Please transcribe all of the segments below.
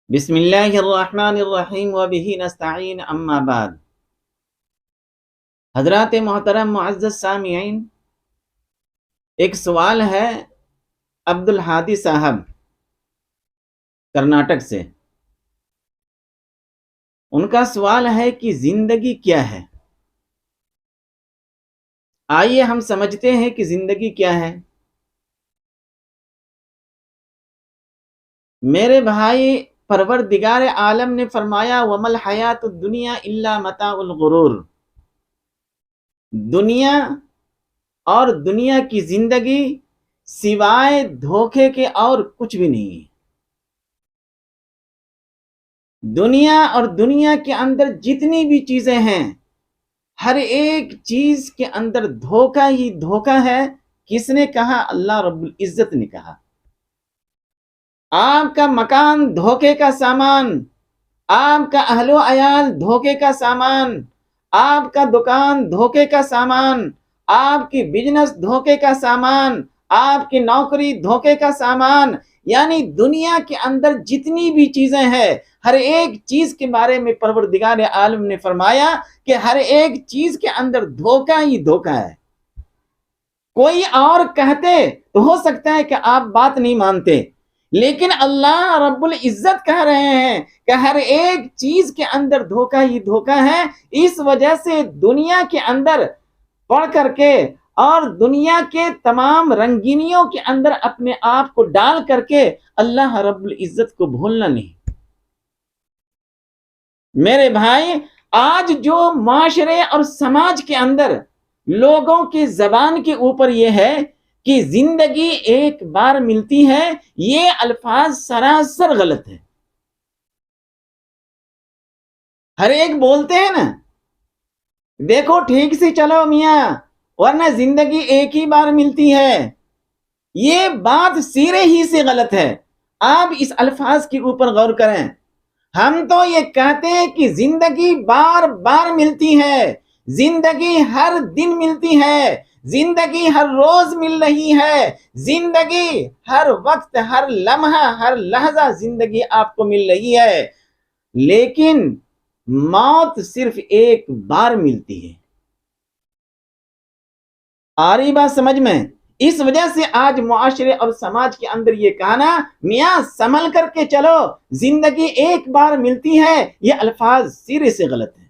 بسم اللہ الرحمن الرحیم وبہ نستعین اما بعد۔ حضرات محترم معزز سامعین، ایک سوال ہے عبد الحادی صاحب کرناٹک سے۔ ان کا سوال ہے کہ زندگی کیا ہے؟ آئیے ہم سمجھتے ہیں کہ زندگی کیا ہے۔ میرے بھائی، پروردگار عالم نے فرمایا وَمَا الْحَيَاةُ الدُّنْيَا إِلَّا مَتَاعُ الْغُرُورِ، دنیا اور دنیا کی زندگی سوائے دھوکے کے اور کچھ بھی نہیں ہے۔ دنیا اور دنیا کے اندر جتنی بھی چیزیں ہیں، ہر ایک چیز کے اندر دھوکہ ہی دھوکہ ہے۔ کس نے کہا؟ اللہ رب العزت نے کہا۔ آپ کا مکان دھوکے کا سامان، آپ کا اہل و عیال دھوکے کا سامان، آپ کا دکان دھوکے کا سامان، آپ کی بزنس دھوکے کا سامان، آپ کی نوکری دھوکے کا سامان، یعنی دنیا کے اندر جتنی بھی چیزیں ہیں، ہر ایک چیز کے بارے میں پروردگار عالم نے فرمایا کہ ہر ایک چیز کے اندر دھوکہ ہی دھوکہ ہے۔ کوئی اور کہتے تو ہو سکتا ہے کہ آپ بات نہیں مانتے، لیکن اللہ رب العزت کہہ رہے ہیں کہ ہر ایک چیز کے اندر دھوکہ ہی دھوکہ ہے۔ اس وجہ سے دنیا کے اندر پڑھ کر کے اور دنیا کے تمام رنگینیوں کے اندر اپنے آپ کو ڈال کر کے اللہ رب العزت کو بھولنا نہیں۔ میرے بھائی، آج جو معاشرے اور سماج کے اندر لوگوں کی زبان کے اوپر یہ ہے کہ زندگی ایک بار ملتی ہے، یہ الفاظ سراسر غلط ہے۔ ہر ایک بولتے ہیں نا، دیکھو ٹھیک سے چلو میاں ورنہ زندگی ایک ہی بار ملتی ہے، یہ بات سرے ہی سے غلط ہے۔ آپ اس الفاظ کے اوپر غور کریں۔ ہم تو یہ کہتے ہیں کہ زندگی بار بار ملتی ہے، زندگی ہر دن ملتی ہے، زندگی ہر روز مل رہی ہے، زندگی ہر وقت، ہر لمحہ، ہر لحظہ زندگی آپ کو مل رہی ہے، لیکن موت صرف ایک بار ملتی ہے۔ آ رہی بات سمجھ میں؟ اس وجہ سے آج معاشرے اور سماج کے اندر یہ کہنا میاں سنبھل کر کے چلو زندگی ایک بار ملتی ہے، یہ الفاظ سرے سے غلط ہیں۔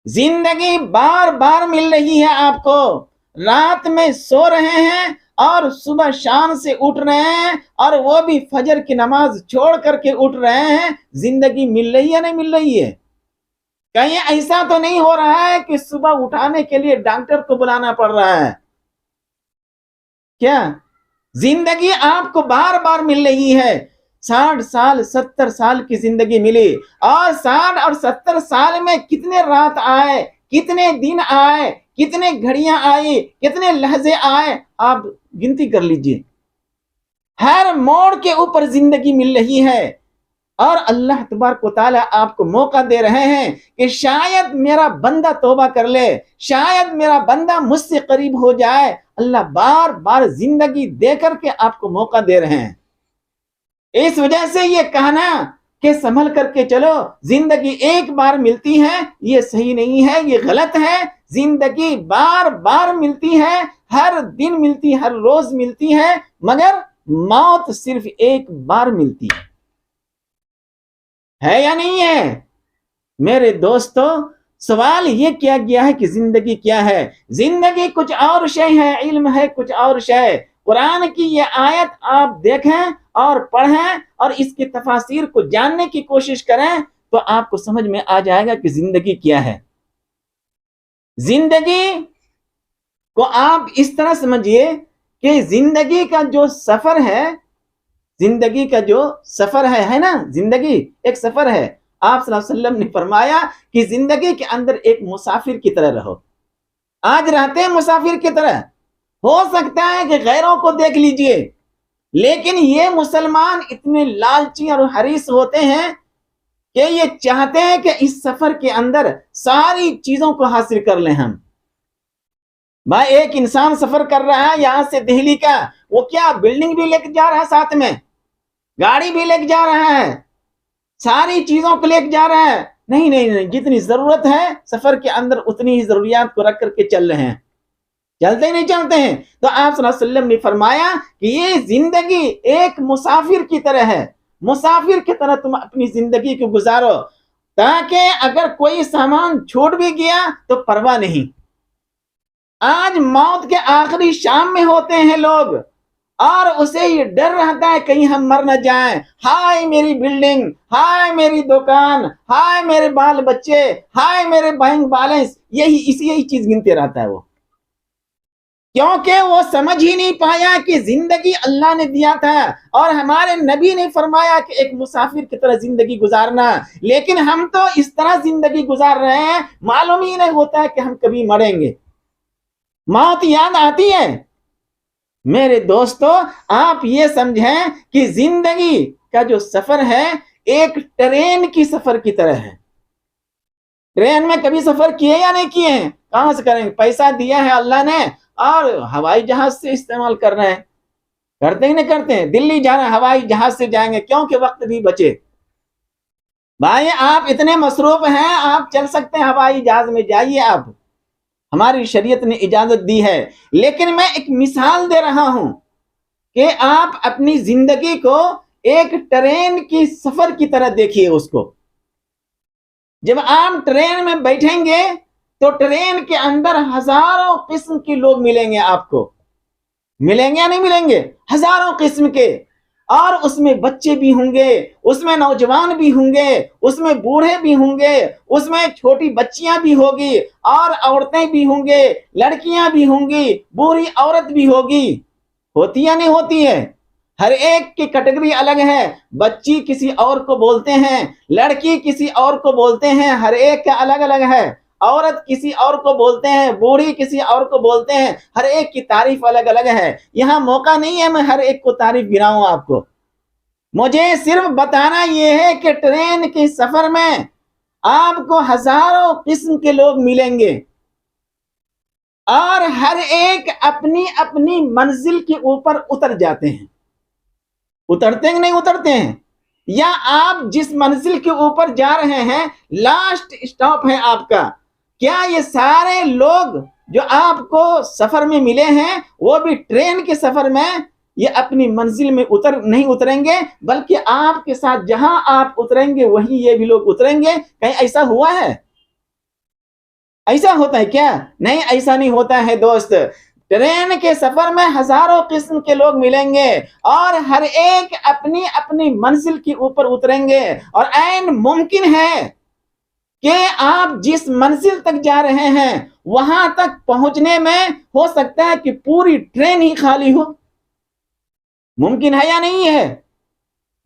زندگی بار بار مل رہی ہے آپ کو، رات میں سو رہے ہیں اور صبح شام سے اٹھ رہے ہیں، اور وہ بھی فجر کی نماز چھوڑ کر کے اٹھ رہے ہیں، زندگی مل رہی ہے نہیں مل رہی ہے؟ کہیں ایسا تو نہیں ہو رہا ہے کہ صبح اٹھانے کے لیے ڈاکٹر کو بلانا پڑ رہا ہے؟ کیا زندگی آپ کو بار بار مل رہی ہے؟ 60 سال 70 سال کی زندگی ملی، اور 60 اور 70 سال میں کتنے رات آئے، کتنے دن آئے، کتنے گھڑیاں آئی، کتنے لحظے آئے، آپ گنتی کر لیجئے۔ ہر موڑ کے اوپر زندگی مل رہی ہے، اور اللہ تبارک و تعالیٰ آپ کو موقع دے رہے ہیں کہ شاید میرا بندہ توبہ کر لے، شاید میرا بندہ مجھ سے قریب ہو جائے۔ اللہ بار بار زندگی دے کر کے آپ کو موقع دے رہے ہیں۔ اس وجہ سے یہ کہنا کہ سنبھل کر کے چلو زندگی ایک بار ملتی ہے، یہ صحیح نہیں ہے، یہ غلط ہے۔ زندگی بار بار ملتی ہے، ہر دن ملتی، ہر روز ملتی ہے، مگر موت صرف ایک بار ملتی ہے یا نہیں ہے؟ میرے دوستو، سوال یہ کیا گیا ہے کہ زندگی کیا ہے؟ زندگی کچھ اور شے ہے، علم ہے کچھ اور شے۔ قرآن کی یہ آیت آپ دیکھیں اور پڑھیں اور اس کی تفاسیر کو جاننے کی کوشش کریں تو آپ کو سمجھ میں آ جائے گا کہ زندگی کیا ہے۔ زندگی کو آپ اس طرح سمجھیے کہ زندگی کا جو سفر ہے، زندگی کا جو سفر ہے نا، زندگی ایک سفر ہے۔ آپ صلی اللہ علیہ وسلم نے فرمایا کہ زندگی کے اندر ایک مسافر کی طرح رہو۔ آج رہتے ہیں مسافر کی طرح، ہو سکتا ہے کہ غیروں کو دیکھ لیجئے، لیکن یہ مسلمان اتنے لالچی اور حریص ہوتے ہیں کہ یہ چاہتے ہیں کہ اس سفر کے اندر ساری چیزوں کو حاصل کر لیں ہم۔ بھائی ایک انسان سفر کر رہا ہے یہاں سے دہلی کا، وہ کیا بلڈنگ بھی لے کے جا رہا ہے ساتھ میں؟ گاڑی بھی لے کے جا رہا ہے، ساری چیزوں کو لے کے جا رہا ہے، نہیں، جتنی ضرورت ہے سفر کے اندر اتنی ہی ضروریات کو رکھ کر کے چل رہے ہیں، چلتے ہی نہیں چلتے ہیں۔ تو آپ صلی اللہ علیہ وسلم نے فرمایا کہ یہ زندگی ایک مسافر کی طرح ہے، مسافر کی طرح تم اپنی زندگی کو گزارو، تاکہ اگر کوئی سامان چھوٹ بھی گیا تو پرواہ نہیں۔ آج موت کے آخری شام میں ہوتے ہیں لوگ، اور اسے یہ ڈر رہتا ہے کہیں ہم مر نہ جائیں، ہائے میری بلڈنگ، ہائے میری دکان، ہائے میرے بال بچے، ہائے میرے بینک بیلنس، یہی چیز گنتے رہتا ہے وہ، کیونکہ وہ سمجھ ہی نہیں پایا کہ زندگی اللہ نے دیا تھا، اور ہمارے نبی نے فرمایا کہ ایک مسافر کی طرح زندگی گزارنا، لیکن ہم تو اس طرح زندگی گزار رہے ہیں، معلوم ہی نہیں ہوتا ہے کہ ہم کبھی مریں گے، موت یاد آتی ہے۔ میرے دوستو، آپ یہ سمجھیں کہ زندگی کا جو سفر ہے ایک ٹرین کی سفر کی طرح ہے۔ ٹرین میں کبھی سفر کیے یا نہیں کیے ہیں؟ کہاں سے کریں گے؟ پیسہ دیا ہے اللہ نے اور ہوائی جہاز سے استعمال کر رہے ہیں، کرتے ہی نہیں کرتے ہیں۔ دلی جانا ہوائی جہاز سے جائیں گے کیونکہ وقت بھی بچے۔ بھائی آپ اتنے مصروف ہیں، آپ چل سکتے ہیں ہوائی جہاز میں، جائیے آپ، ہماری شریعت نے اجازت دی ہے، لیکن میں ایک مثال دے رہا ہوں کہ آپ اپنی زندگی کو ایک ٹرین کی سفر کی طرح دیکھیے اس کو۔ جب آپ ٹرین میں بیٹھیں گے تو ٹرین کے اندر ہزاروں قسم کے لوگ ملیں گے، آپ کو ملیں گے یا نہیں ملیں گے؟ ہزاروں قسم کے، اور اس میں بچے بھی ہوں گے، اس میں نوجوان بھی ہوں گے، اس میں بوڑھے بھی ہوں گے، اس میں چھوٹی بچیاں بھی ہوگی، اور عورتیں بھی ہوں گے، لڑکیاں بھی ہوں گی، بوڑھی عورت بھی ہوگی، ہوتی یا نہیں ہوتی ہے؟ ہر ایک کی کیٹیگری الگ ہے، بچی کسی اور کو بولتے ہیں، لڑکی کسی اور کو بولتے ہیں، ہر ایک کا الگ الگ ہے، عورت کسی اور کو بولتے ہیں، بوڑھی کسی اور کو بولتے ہیں، ہر ایک کی تعریف الگ الگ ہے۔ یہاں موقع نہیں ہے میں ہر ایک کو تعریف گراؤں آپ کو، مجھے صرف بتانا یہ ہے کہ ٹرین کے سفر میں آپ کو ہزاروں قسم کے لوگ ملیں گے، اور ہر ایک اپنی اپنی منزل کے اوپر اتر جاتے ہیں، اترتے ہیں نہیں اترتے ہیں؟ یا آپ جس منزل کے اوپر جا رہے ہیں لاسٹ اسٹاپ ہے آپ کا، کیا یہ سارے لوگ جو آپ کو سفر میں ملے ہیں وہ بھی ٹرین کے سفر میں یہ اپنی منزل میں نہیں اتریں گے، بلکہ آپ کے ساتھ جہاں آپ اتریں گے وہیں یہ بھی لوگ اتریں گے؟ کہیں ایسا ہوا ہے؟ ایسا ہوتا ہے کیا؟ نہیں، ایسا نہیں ہوتا ہے دوست۔ ٹرین کے سفر میں ہزاروں قسم کے لوگ ملیں گے، اور ہر ایک اپنی اپنی منزل کے اوپر اتریں گے، اور عین ممکن ہے کہ آپ جس منزل تک جا رہے ہیں وہاں تک پہنچنے میں ہو سکتا ہے کہ پوری ٹرین ہی خالی ہو، ممکن ہے یا نہیں ہے؟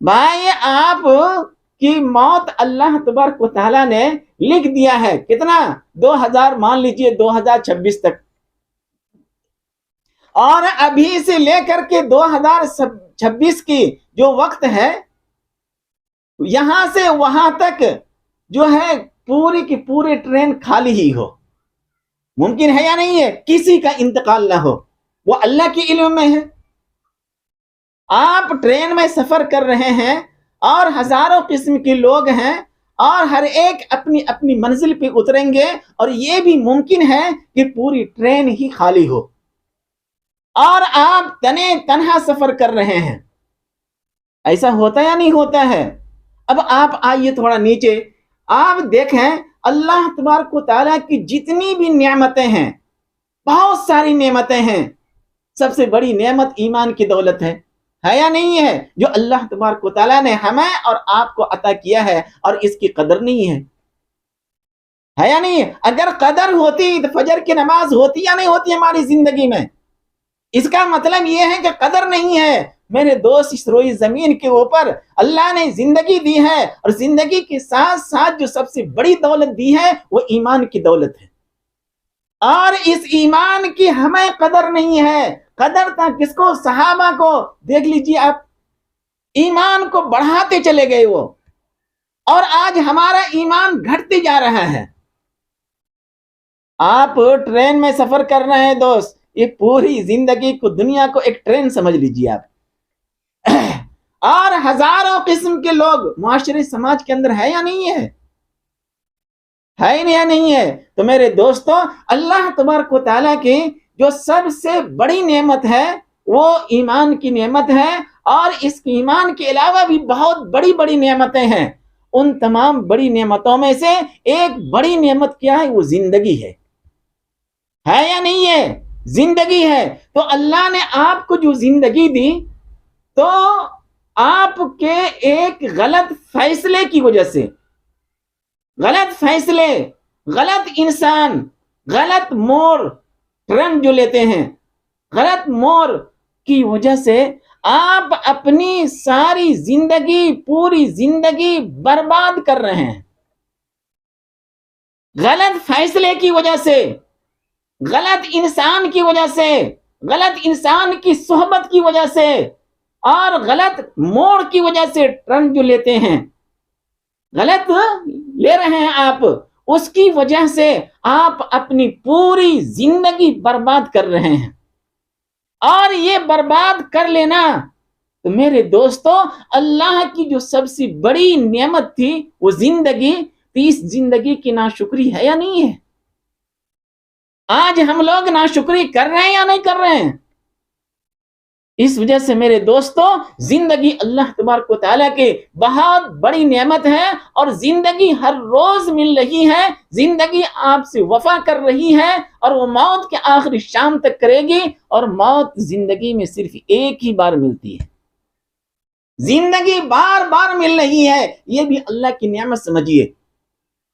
بھائی آپ کی موت اللہ تبارک و تعالیٰ نے لکھ دیا ہے، کتنا؟ 2000، مان لیجئے 2026 تک، اور ابھی سے لے کر کے 2026 کی جو وقت ہے، یہاں سے وہاں تک جو ہے پوری کی پوری ٹرین خالی ہی ہو، ممکن ہے یا نہیں ہے؟ کسی کا انتقال نہ ہو، وہ اللہ کے علم میں ہے۔ آپ ٹرین میں سفر کر رہے ہیں اور ہزاروں قسم کے لوگ ہیں، اور ہر ایک اپنی اپنی منزل پہ اتریں گے، اور یہ بھی ممکن ہے کہ پوری ٹرین ہی خالی ہو، اور آپ تنہا سفر کر رہے ہیں۔ ایسا ہوتا یا نہیں ہوتا ہے؟ اب آپ آئیے تھوڑا نیچے، آپ دیکھیں اللہ تبارک و تعالیٰ کی جتنی بھی نعمتیں ہیں، بہت ساری نعمتیں ہیں، سب سے بڑی نعمت ایمان کی دولت ہے یا نہیں ہے؟ جو اللہ تبارک و تعالیٰ نے ہمیں اور آپ کو عطا کیا ہے، اور اس کی قدر نہیں ہے یا نہیں ہے؟ اگر قدر ہوتی تو فجر کی نماز ہوتی یا نہیں ہوتی ہماری زندگی میں؟ اس کا مطلب یہ ہے کہ قدر نہیں ہے۔ میرے دوست، اس روئی زمین کے اوپر اللہ نے زندگی دی ہے، اور زندگی کے ساتھ ساتھ جو سب سے بڑی دولت دی ہے وہ ایمان کی دولت ہے، اور اس ایمان کی ہمیں قدر نہیں ہے۔ قدر تھا کس کو؟ صحابہ کو۔ دیکھ لیجیے آپ، ایمان کو بڑھاتے چلے گئے وہ، اور آج ہمارا ایمان گھٹتے جا رہا ہے۔ آپ ٹرین میں سفر کر رہے ہیں دوست، یہ پوری زندگی کو، دنیا کو ایک ٹرین سمجھ لیجیے آپ، اور ہزاروں قسم کے لوگ معاشرے سماج کے اندر ہے یا نہیں ہے؟ ہے یا نہیں ہے؟ تو میرے دوستو، اللہ تبارک و تعالیٰ کی جو سب سے بڑی نعمت ہے وہ ایمان کی نعمت ہے، اور اس ایمان کے علاوہ بھی بہت بڑی بڑی نعمتیں ہیں۔ ان تمام بڑی نعمتوں میں سے ایک بڑی نعمت کیا ہے؟ وہ زندگی ہے یا نہیں ہے؟ زندگی ہے۔ تو اللہ نے آپ کو جو زندگی دی، تو آپ کے ایک غلط فیصلے کی وجہ سے، غلط فیصلے، غلط انسان، غلط موڑ، ٹرن جو لیتے ہیں، غلط موڑ کی وجہ سے آپ اپنی ساری زندگی، پوری زندگی برباد کر رہے ہیں۔ غلط فیصلے کی وجہ سے، غلط انسان کی وجہ سے، غلط انسان کی صحبت کی وجہ سے، اور غلط موڑ کی وجہ سے ٹرن جو لیتے ہیں، غلط لے رہے ہیں آپ، اس کی وجہ سے آپ اپنی پوری زندگی برباد کر رہے ہیں۔ اور یہ برباد کر لینا، تو میرے دوستو، اللہ کی جو سب سے بڑی نعمت تھی وہ زندگی، تو اس زندگی کی ناشکری ہے یا نہیں ہے؟ آج ہم لوگ ناشکری کر رہے ہیں یا نہیں کر رہے ہیں؟ اس وجہ سے میرے دوستو، زندگی اللہ تبارک و تعالیٰ کی بہت بڑی نعمت ہے، اور زندگی ہر روز مل رہی ہے، زندگی آپ سے وفا کر رہی ہے، اور وہ موت کے آخری شام تک کرے گی، اور موت زندگی میں صرف ایک ہی بار ملتی ہے۔ زندگی بار بار مل رہی ہے، یہ بھی اللہ کی نعمت سمجھیے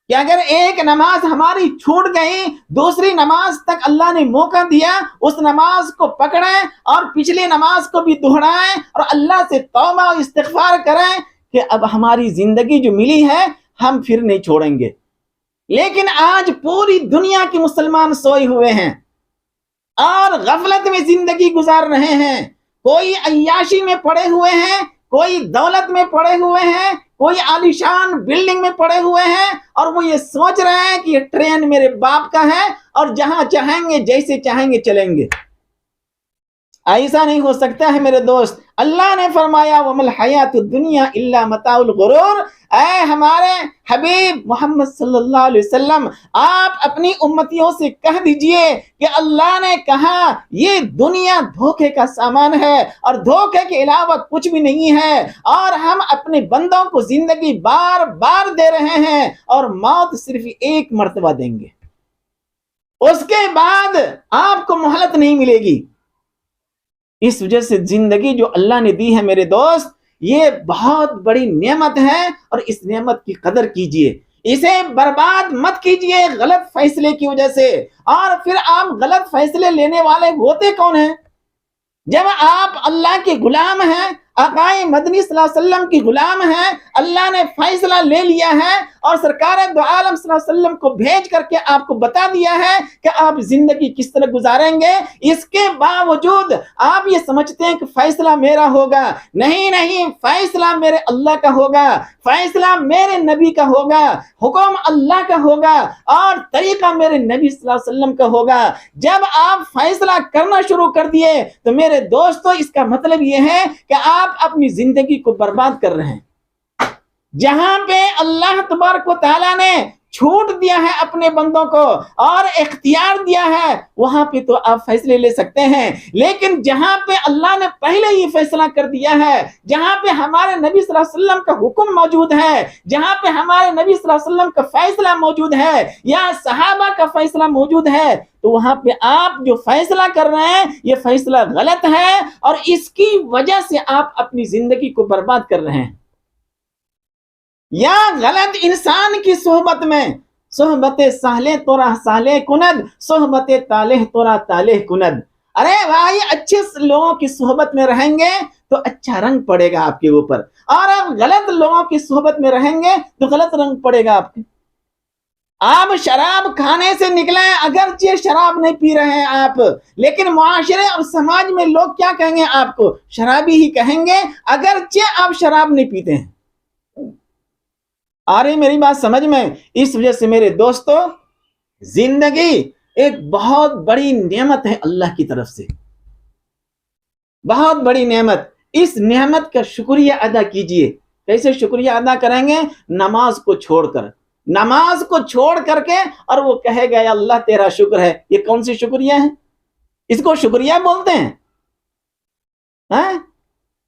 کہ اگر ایک نماز ہماری چھوٹ گئی، دوسری نماز تک اللہ نے موقع دیا، اس نماز کو پکڑیں اور پچھلی نماز کو بھی دہرائیں، اور اللہ سے توبہ و استغفار کریں کہ اب ہماری زندگی جو ملی ہے ہم پھر نہیں چھوڑیں گے۔ لیکن آج پوری دنیا کے مسلمان سوئے ہوئے ہیں اور غفلت میں زندگی گزار رہے ہیں، کوئی عیاشی میں پڑے ہوئے ہیں، کوئی دولت میں پڑے ہوئے ہیں، کوئی عالیشان بلڈنگ میں پڑے ہوئے ہیں، اور وہ یہ سوچ رہے ہیں کہ یہ ٹرین میرے باپ کا ہے اور جہاں چاہیں گے جیسے چاہیں گے چلیں گے۔ ایسا نہیں ہو سکتا ہے میرے دوست۔ اللہ نے فرمایا وَمَا الْحَيَاةُ الدُّنْيَا إِلَّا مَتَاعُ الْغُرُورِ۔ اے ہمارے حبیب محمد صلی اللہ علیہ وسلم، آپ اپنی امتیوں سے کہہ دیجئے کہ اللہ نے کہا یہ دنیا دھوکے کا سامان ہے، اور دھوکے کے علاوہ کچھ بھی نہیں ہے، اور ہم اپنے بندوں کو زندگی بار بار دے رہے ہیں، اور موت صرف ایک مرتبہ دیں گے، اس کے بعد آپ کو مہلت نہیں ملے گی۔ اس وجہ سے زندگی جو اللہ نے دی ہے میرے دوست، یہ بہت بڑی نعمت ہے، اور اس نعمت کی قدر کیجئے، اسے برباد مت کیجئے غلط فیصلے کی وجہ سے۔ اور پھر آپ غلط فیصلے لینے والے ہوتے کون ہیں؟ جب آپ اللہ کے غلام ہیں، آقائے مدنی صلی اللہ علیہ وسلم کی غلام ہیں، اللہ نے فیصلہ لے لیا ہے، اور سرکار دو عالم صلی اللہ علیہ وسلم کو بھیج کر کے آپ کو بتا دیا ہے کہ آپ زندگی کس طرح گزاریں گے، اس کے باوجود آپ یہ سمجھتے ہیں کہ فیصلہ میرا ہوگا۔ نہیں، فیصلہ میرے اللہ کا ہوگا، فیصلہ میرے نبی کا ہوگا، حکم اللہ کا ہوگا، اور طریقہ میرے نبی صلی اللہ علیہ وسلم کا ہوگا۔ جب آپ فیصلہ کرنا شروع کر دیے تو میرے دوستو، اس کا مطلب یہ ہے کہ آپ اپنی زندگی کو برباد کر رہے ہیں۔ جہاں پہ اللہ تبارک و تعالیٰ نے چھوٹ دیا ہے اپنے بندوں کو اور اختیار دیا ہے، وہاں پہ تو آپ فیصلے لے سکتے ہیں، لیکن جہاں پہ اللہ نے پہلے ہی فیصلہ کر دیا ہے، جہاں پہ ہمارے نبی صلی اللہ علیہ وسلم کا حکم موجود ہے، جہاں پہ ہمارے نبی صلی اللہ علیہ وسلم کا فیصلہ موجود ہے یا صحابہ کا فیصلہ موجود ہے، تو وہاں پہ آپ جو فیصلہ کر رہے ہیں یہ فیصلہ غلط ہے، اور اس کی وجہ سے آپ اپنی زندگی کو برباد کر رہے ہیں۔ یا غلط انسان کی صحبت میں، صحبت سہلے تورا سہلے کند، صحبت تالح تورا تالح کند۔ ارے بھائی، اچھے لوگوں کی صحبت میں رہیں گے تو اچھا رنگ پڑے گا آپ کے اوپر، اور آپ غلط لوگوں کی صحبت میں رہیں گے تو غلط رنگ پڑے گا آپ کے۔ آپ شراب کھانے سے نکلیں، اگرچہ شراب نہیں پی رہے ہیں آپ، لیکن معاشرے اور سماج میں لوگ کیا کہیں گے؟ آپ کو شرابی ہی کہیں گے، اگرچہ آپ شراب نہیں پیتے ہیں۔ آ رہی میری بات سمجھ میں؟ اس وجہ سے میرے دوستو، زندگی ایک بہت بڑی نعمت ہے اللہ کی طرف سے، بہت بڑی نعمت۔ اس نعمت کا شکریہ ادا کیجئے. کیسے شکریہ ادا کریں گے؟ نماز کو چھوڑ کر، نماز کو چھوڑ کر کے، اور وہ کہے گا یا اللہ تیرا شکر ہے. یہ کون سی شکریہ ہے؟ اس کو شکریہ بولتے ہیں؟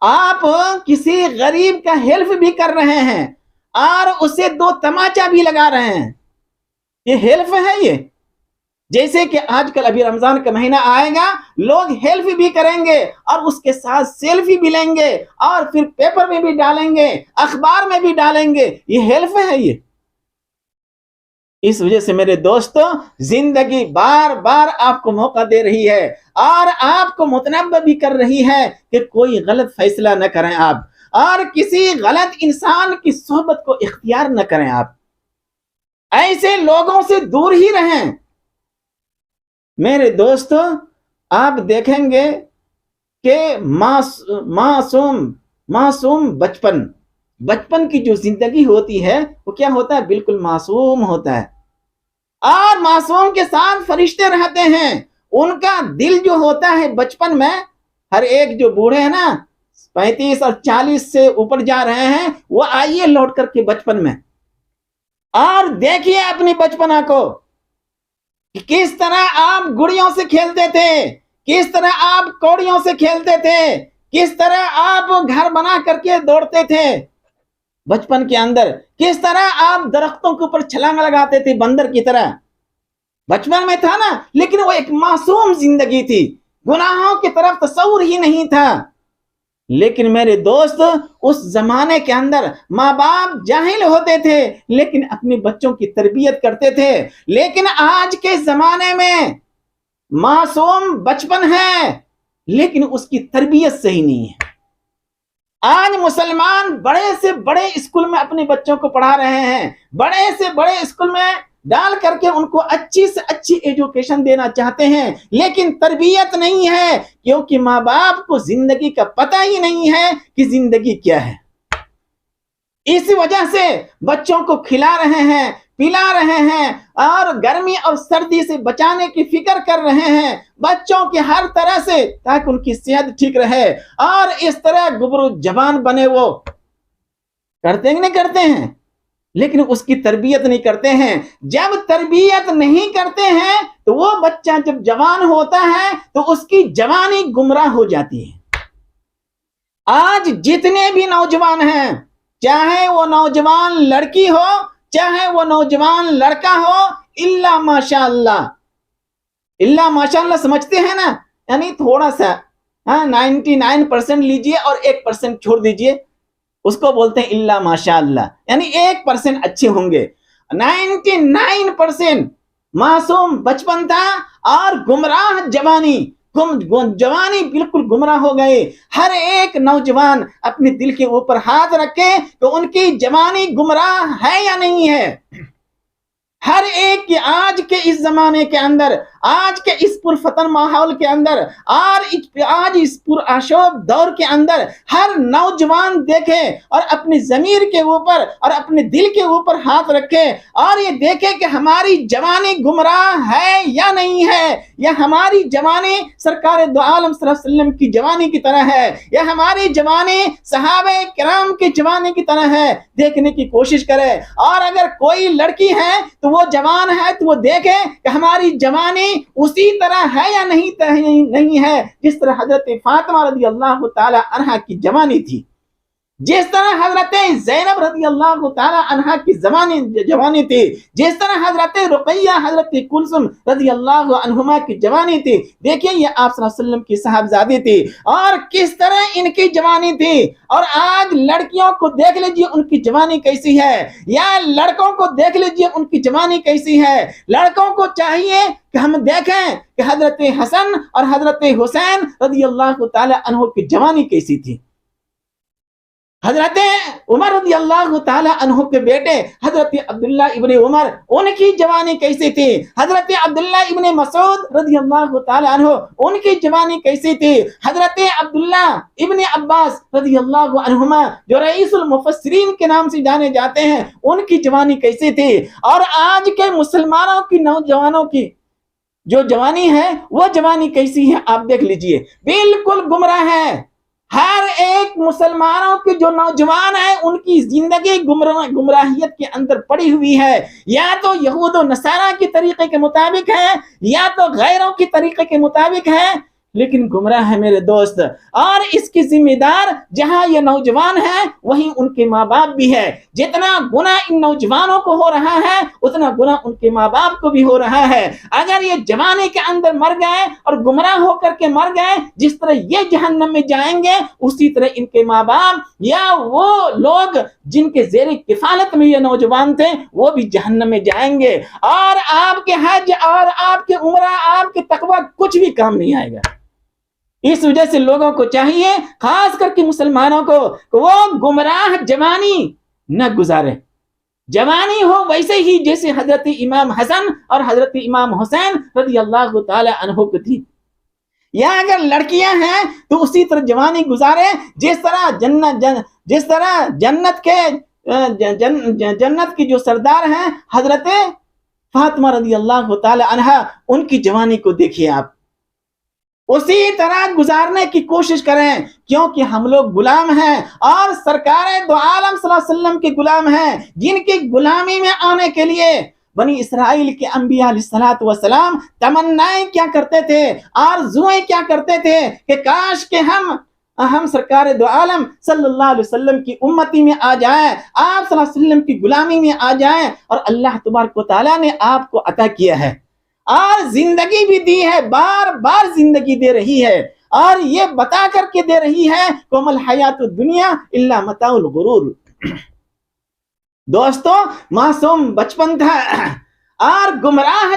آپ کسی غریب کا ہیلپ بھی کر رہے ہیں اور اسے 2 تماچا بھی لگا رہے ہیں، یہ ہیلپ ہے. یہ جیسے کہ آج کل ابھی رمضان کا مہینہ آئے گا، لوگ ہیلپ بھی کریں گے اور اس کے ساتھ سیلفی بھی لیں گے اور پھر پیپر میں بھی ڈالیں گے، اخبار میں بھی ڈالیں گے. یہ ہیلپ ہے. یہ اس وجہ سے میرے دوستو، زندگی بار بار آپ کو موقع دے رہی ہے اور آپ کو متنبہ بھی کر رہی ہے کہ کوئی غلط فیصلہ نہ کریں آپ، اور کسی غلط انسان کی صحبت کو اختیار نہ کریں. آپ ایسے لوگوں سے دور ہی رہیں. میرے دوستو، آپ دیکھیں گے کہ معصوم بچپن کی جو زندگی ہوتی ہے وہ کیا ہوتا ہے؟ بالکل معصوم ہوتا ہے. اور معصوم کے ساتھ فرشتے رہتے ہیں. ان کا دل جو ہوتا ہے بچپن میں، ہر ایک جو بوڑھے ہیں نا 35 اور 40 سے اوپر جا رہے ہیں، وہ آئیے لوٹ کر کے بچپن میں اور دیکھیے اپنی بچپنا کو، کس طرح آپ گڑیوں سے کھیلتے تھے، کس طرح آپ کوڑیوں سے کھیلتے تھے، کس طرح آپ گھر بنا کر کے دوڑتے تھے بچپن کے اندر، کس طرح آپ درختوں کے اوپر چھلانگ لگاتے تھے بندر کی طرح. بچپن میں تھا نا، لیکن وہ ایک معصوم زندگی تھی، گناہوں کی طرف تصور ہی نہیں تھا. لیکن میرے دوست، اس زمانے کے اندر ماں باپ جاہل ہوتے تھے لیکن اپنے بچوں کی تربیت کرتے تھے. لیکن آج کے زمانے میں معصوم بچپن ہے لیکن اس کی تربیت صحیح نہیں ہے. آج مسلمان بڑے سے بڑے اسکول میں اپنے بچوں کو پڑھا رہے ہیں، بڑے سے بڑے اسکول میں ڈال کر کے ان کو اچھی سے اچھی ایجوکیشن دینا چاہتے ہیں، لیکن تربیت نہیں ہے، کیونکہ ماں باپ کو زندگی کا پتہ ہی نہیں ہے کہ زندگی کیا ہے. اس وجہ سے بچوں کو کھلا رہے ہیں، پلا رہے ہیں اور گرمی اور سردی سے بچانے کی فکر کر رہے ہیں بچوں کی ہر طرح سے، تاکہ ان کی صحت ٹھیک رہے اور اس طرح گبرو جوان بنے. وہ کرتے ہیں نہیں کرتے ہیں، لیکن اس کی تربیت نہیں کرتے ہیں. جب تربیت نہیں کرتے ہیں تو وہ بچہ جب جوان ہوتا ہے تو اس کی جوانی گمراہ ہو جاتی ہے. آج جتنے بھی نوجوان ہیں، چاہے وہ نوجوان لڑکی ہو چاہے وہ نوجوان لڑکا ہو، اللہ ماشاء اللہ سمجھتے ہیں نا، یعنی تھوڑا سا 99% لیجئے اور 1% چھوڑ دیجئے، اس کو بولتے ہیں اللہ ماشاء اللہ، یعنی 1% اچھے ہوں گے. 99% معصوم بچپن تھا اور گمراہ جوانی بالکل گمراہ ہو گئے. ہر ایک نوجوان اپنے دل کے اوپر ہاتھ رکھے تو ان کی جوانی گمراہ ہے یا نہیں ہے. ہر ایک کی آج کے اس زمانے کے اندر، آج کے اس پرفتن ماحول کے اندر اور آج اس پرآشوب دور کے اندر ہر نوجوان دیکھے اور اپنی ضمیر کے اوپر اور اپنے دل کے اوپر ہاتھ رکھے اور یہ دیکھے کہ ہماری جوانی گمراہ ہے یا نہیں ہے، یا ہماری جوانی سرکار دو عالم صلی اللہ علیہ وسلم کی جوانی کی طرح ہے، یا ہماری جوانی صحابہ کرام کی جوانی کی طرح ہے. دیکھنے کی کوشش کرے. اور اگر کوئی لڑکی ہے تو وہ جوان ہے تو وہ دیکھے کہ ہماری جوانی اسی طرح ہے یا نہیں ہے جس طرح حضرت فاطمہ رضی اللہ تعالی عنہا کی جوانی تھی، جس طرح حضرت زینب رضی اللہ تعالی عنہا کی جوانی تھی، جس طرح حضرت رقیہ حضرت کلثوم رضی اللہ عنہما کی جوانی تھی. دیکھیں یہ آپ صلی اللہ علیہ وسلم کی صاحبزادی تھی اور کس طرح ان کی جوانی تھی. اور آج لڑکیوں کو دیکھ لیجیے ان کی جوانی کیسی ہے، یا لڑکوں کو دیکھ لیجیے ان کی جوانی کیسی ہے. لڑکوں کو چاہیے کہ ہم دیکھیں کہ حضرت حسن اور حضرت حسین رضی اللہ تعالی عنہ کی جوانی کیسی تھی. حضرت عمر رضی اللہ تعالی عنہ کے بیٹے حضرت عبداللہ ابن عمر، ان کی جوانی کیسی تھی. حضرت عبداللہ ابن مسعود رضی اللہ تعالی عنہ، ان کی جوانی کیسی تھی. حضرت عبداللہ ابن عباس رضی اللہ عنہما جو رئیس المفسرین کے نام سے جانے جاتے ہیں، ان کی جوانی کیسی تھی. اور آج کے مسلمانوں کی نوجوانوں کی جو جوانی ہے وہ جوانی کیسی ہے آپ دیکھ لیجئے، بالکل گمراہ ہے. ہر ایک مسلمانوں کے جو نوجوان ہیں ان کی زندگی گمراہیت کے اندر پڑی ہوئی ہے، یا تو یہود و نصارہ کے طریقے کے مطابق ہے یا تو غیروں کے طریقے کے مطابق ہے، لیکن گمراہ ہے میرے دوست۔ اور اس کی ذمہ دار جہاں یہ نوجوان ہیں وہیں ان کے ماں باپ بھی ہے۔ جتنا گناہ ان نوجوانوں کو ہو رہا ہے اتنا گناہ ان کے ماں باپ کو بھی ہو رہا ہے۔ اگر یہ جوانی کے اندر مر گئے اور گمراہ ہو کر کے مر گئے، جس طرح یہ جہنم میں جائیں گے اسی طرح ان کے ماں باپ یا وہ لوگ جن کے زیر کفالت میں یہ نوجوان تھے وہ بھی جہنم میں جائیں گے، اور آپ کے حج اور آپ کے عمرہ، آپ کے تقوی کچھ بھی کام نہیں آئے گا۔ اس وجہ سے لوگوں کو چاہیے، خاص کر کے مسلمانوں کو، کہ وہ گمراہ جوانی نہ گزارے۔ جوانی ہو ویسے ہی جیسے حضرت امام حسن اور حضرت امام حسین رضی اللہ تعالی عنہ کو تھی، یا اگر لڑکیاں ہیں تو اسی طرح جوانی گزارے جس طرح جنت کی جو سردار ہیں حضرت فاطمہ رضی اللہ تعالی عنہ، ان کی جوانی کو دیکھیے آپ، اسی طرح گزارنے کی کوشش کریں، کیونکہ ہم لوگ غلام ہیں اور سرکار دو عالم صلی اللہ علیہ وسلم کے غلام ہیں، جن کی غلامی میں آنے کے لیے بنی اسرائیل کے انبیاء علیہ السلام تمنائیں کیا کرتے تھے، آرزوئیں کیا کرتے تھے کہ کاش کہ ہم سرکار دو عالم صلی اللہ علیہ وسلم کی امتی میں آ جائیں، آپ صلی اللہ علیہ وسلم کی غلامی میں آ جائیں، اور اللہ تبارک و تعالیٰ نے آپ کو عطا کیا ہے اور زندگی بھی دی ہے، بار بار زندگی دے رہی ہے، اور یہ بتا کر کے دے رہی ہے کوم الحیات الدنیا الا متاع الغرور۔ دوستو، معصوم بچپن تھا اور گمراہ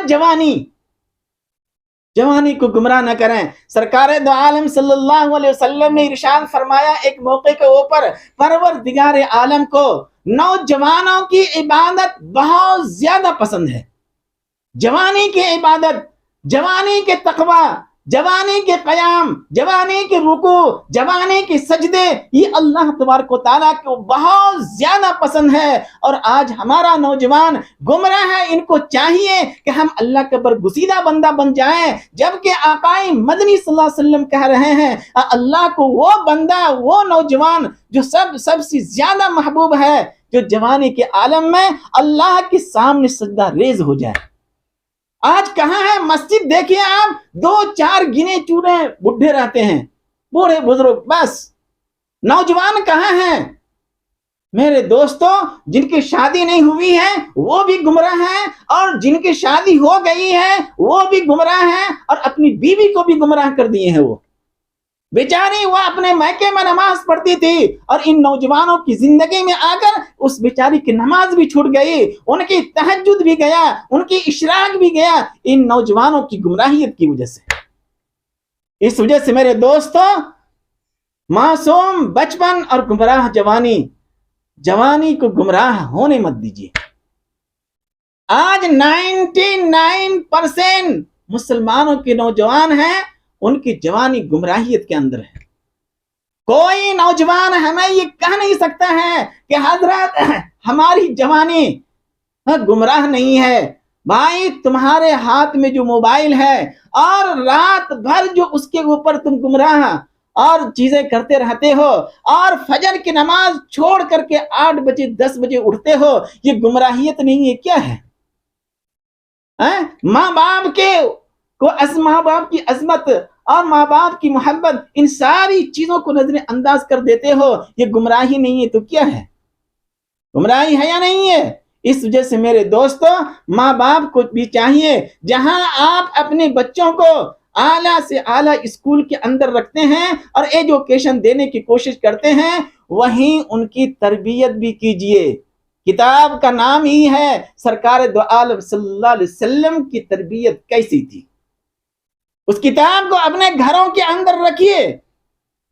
جوانی کو گمراہ نہ کریں۔ سرکار دو عالم صلی اللہ علیہ وسلم نے ارشاد فرمایا ایک موقع کے اوپر، پروردگار عالم کو نوجوانوں کی عبادت بہت زیادہ پسند ہے۔ جوانی کی عبادت، جوانی کے تقوی، جوانی کے قیام، جوانی کے رکوع، جوانی کے سجدے، یہ اللہ تبارک و تعالیٰ کو بہت زیادہ پسند ہے۔ اور آج ہمارا نوجوان گمراہ ہے، ان کو چاہیے کہ ہم اللہ کا برگزیدہ بندہ بن جائیں، جبکہ آقائے مدنی صلی اللہ علیہ وسلم کہہ رہے ہیں اللہ کو وہ بندہ، وہ نوجوان جو سب سے زیادہ محبوب ہے، جو جوانی کے عالم میں اللہ کے سامنے سجدہ ریز ہو جائے۔ آج کہاں ہے مسجد؟ دیکھیے آپ، 2-4 گنے چونے بڈھے رہتے ہیں، بوڑھے بزرگ، بس۔ نوجوان کہاں ہیں؟ میرے دوستو، جن کی شادی نہیں ہوئی ہے وہ بھی گمراہ ہیں، اور جن کی شادی ہو گئی ہے وہ بھی گمراہ ہیں، اور اپنی بیوی کو بھی گمراہ کر دیے ہیں۔ وہ بیچاری وہ اپنے میکے میں نماز پڑھتی تھی، اور ان نوجوانوں کی زندگی میں آ کر اس بیچاری کی نماز بھی چھوٹ گئی، ان کی تہجد بھی گیا، ان کی اشراق بھی گیا، ان نوجوانوں کی گمراہیت کی وجہ سے۔ اس وجہ سے میرے دوستو، معصوم بچپن اور گمراہ جوانی کو گمراہ ہونے مت دیجیے۔ آج 99% مسلمانوں کے نوجوان ہیں، ان کی جوانی گمراہیت کے اندر ہے۔ کوئی نوجوان ہمیں یہ کہہ نہیں سکتا ہے کہ حضرت ہماری جوانی گمراہ نہیں ہے۔ بھائی، تمہارے ہاتھ میں جو موبائل ہے اور رات بھر جو اس کے اوپر تم گمراہ اور چیزیں کرتے رہتے ہو، اور فجر کی نماز چھوڑ کر کے 8 بجے 10 بجے اٹھتے ہو، یہ گمراہیت نہیں ہے؟ کیا ہے؟ ماں باپ کی عظمت اور ماں باپ کی محبت، ان ساری چیزوں کو نظر انداز کر دیتے ہو، یہ گمراہی نہیں ہے تو کیا ہے؟ گمراہی ہے یا نہیں ہے؟ اس وجہ سے میرے دوستو، ماں باپ کو بھی چاہیے، جہاں آپ اپنے بچوں کو اعلیٰ سے اعلیٰ اسکول کے اندر رکھتے ہیں اور ایجوکیشن دینے کی کوشش کرتے ہیں، وہیں ان کی تربیت بھی کیجیے۔ کتاب کا نام ہی ہے سرکار دو عالم صلی اللہ علیہ وسلم کی تربیت کیسی تھی۔ اس کتاب کو اپنے گھروں کے اندر رکھیے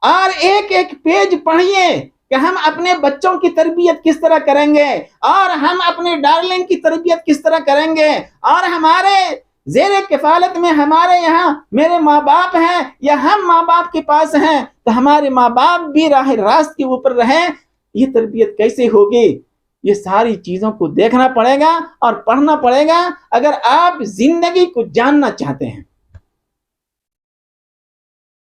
اور ایک ایک پیج پڑھیے کہ ہم اپنے بچوں کی تربیت کس طرح کریں گے، اور ہم اپنے ڈارلنگ کی تربیت کس طرح کریں گے، اور ہمارے زیر کفالت میں ہمارے یہاں میرے ماں باپ ہیں یا ہم ماں باپ کے پاس ہیں، تو ہمارے ماں باپ بھی راہ راست کے اوپر رہیں، یہ تربیت کیسے ہوگی؟ یہ ساری چیزوں کو دیکھنا پڑے گا اور پڑھنا پڑے گا اگر آپ زندگی کو جاننا چاہتے ہیں۔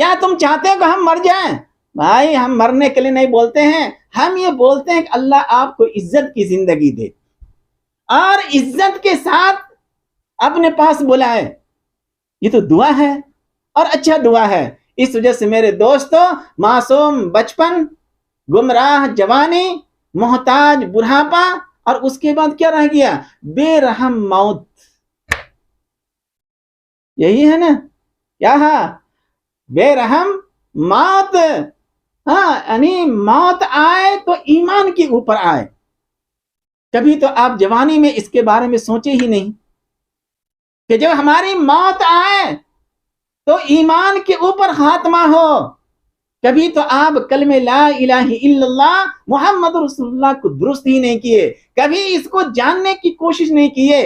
کیا تم چاہتے ہو کہ ہم مر جائیں؟ بھائی ہم مرنے کے لیے نہیں بولتے ہیں، ہم یہ بولتے ہیں کہ اللہ آپ کو عزت کی زندگی دے اور عزت کے ساتھ اپنے پاس بلائے. یہ تو دعا ہے اور اچھا دعا ہے. اس وجہ سے میرے دوستو، معصوم بچپن، گمراہ جوانی، محتاج بڑھاپا، اور اس کے بعد کیا رہ گیا؟ بے رحم موت. یہی ہے نا؟ کیا ہے؟ بے رحم موت. ہاں، یعنی موت آئے تو ایمان کے اوپر آئے. کبھی تو آپ جوانی میں اس کے بارے میں سوچے ہی نہیں کہ جب ہماری موت آئے تو ایمان کے اوپر خاتمہ ہو. کبھی تو آپ کلمہ لا الہ الا اللہ محمد رسول اللہ کو درست ہی نہیں کیے، کبھی اس کو جاننے کی کوشش نہیں کیے.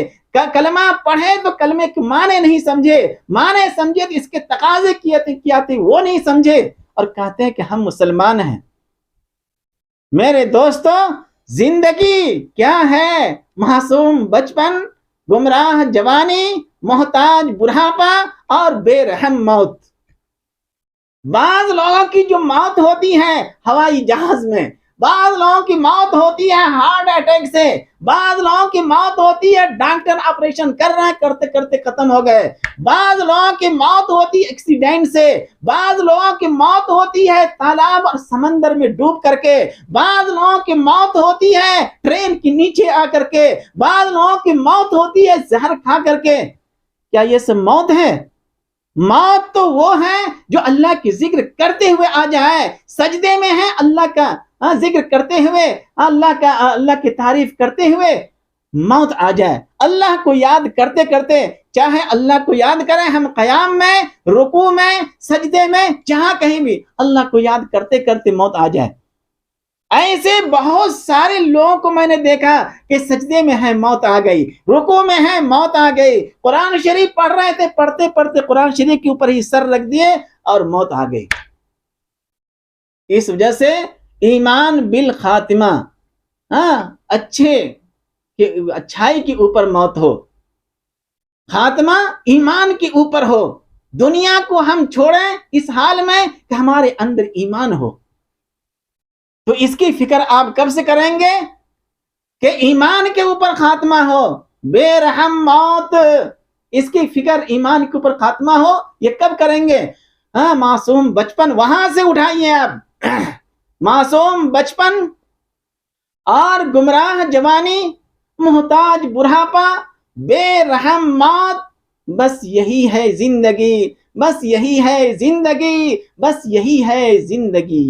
کلمہ پڑھے تو کلمے کے معنی نہیں سمجھے، معنی سمجھے تو اس کے تقاضے کیا تھے وہ نہیں سمجھے، اور کہتے ہیں کہ ہم مسلمان ہیں. میرے دوستو، زندگی کیا ہے؟ معصوم بچپن، گمراہ جوانی، محتاج بڑھاپا اور بے رحم موت. بعض لوگوں کی جو موت ہوتی ہے ہوائی جہاز میں، بعض لوگوں کی موت ہوتی ہے ہارٹ اٹیک سے، بعض لوگوں کی موت ہوتی ہے ڈاکٹر آپریشن کر رہے ہیں، کرتے کرتے ختم ہو گئے، بعض لوگوں کی موت ہوتی ہے ایکسیڈنٹ سے، بعض لوگوں کی موت ہوتی ہے تالاب اور سمندر میں ڈوب کر کے، بعض لوگوں کی موت ہوتی ہے ٹرین کے نیچے آ کر کے، بعض لوگوں کی موت ہوتی ہے زہر کھا کر کے. کیا یہ سب موت ہے؟ موت تو وہ ہے جو اللہ کی ذکر کرتے ہوئے آ جائے، سجدے میں ہے اللہ کا ذکر کرتے ہوئے، اللہ کی تعریف کرتے ہوئے موت آ جائے. اللہ کو یاد کرتے کرتے، چاہے اللہ کو یاد کریں ہم قیام میں، رکوع میں، سجدے میں، جہاں کہیں بھی اللہ کو یاد کرتے کرتے موت آ جائے. ایسے بہت سارے لوگوں کو میں نے دیکھا کہ سجدے میں ہے موت آ گئی، رکوع میں ہے موت آ گئی، قرآن شریف پڑھ رہے تھے، پڑھتے پڑھتے قرآن شریف کے اوپر ہی سر رکھ دیے اور موت آ گئی. اس وجہ سے ایمان بالخاتمہ، اچھائی کے اوپر موت ہو، خاتمہ ایمان کے اوپر ہو. دنیا کو ہم چھوڑیں اس حال میں کہ ہمارے اندر ایمان ہو. تو اس کی فکر آپ کب سے کریں گے کہ ایمان کے اوپر خاتمہ ہو؟ بے رحم موت، اس کی فکر ایمان کے اوپر خاتمہ ہو، یہ کب کریں گے؟ معصوم بچپن وہاں سے اٹھائیے آپ. معصوم بچپن اور گمراہ جوانی، محتاج بڑھاپا، بے رحم موت، بس یہی ہے زندگی، بس یہی ہے زندگی، بس یہی ہے زندگی.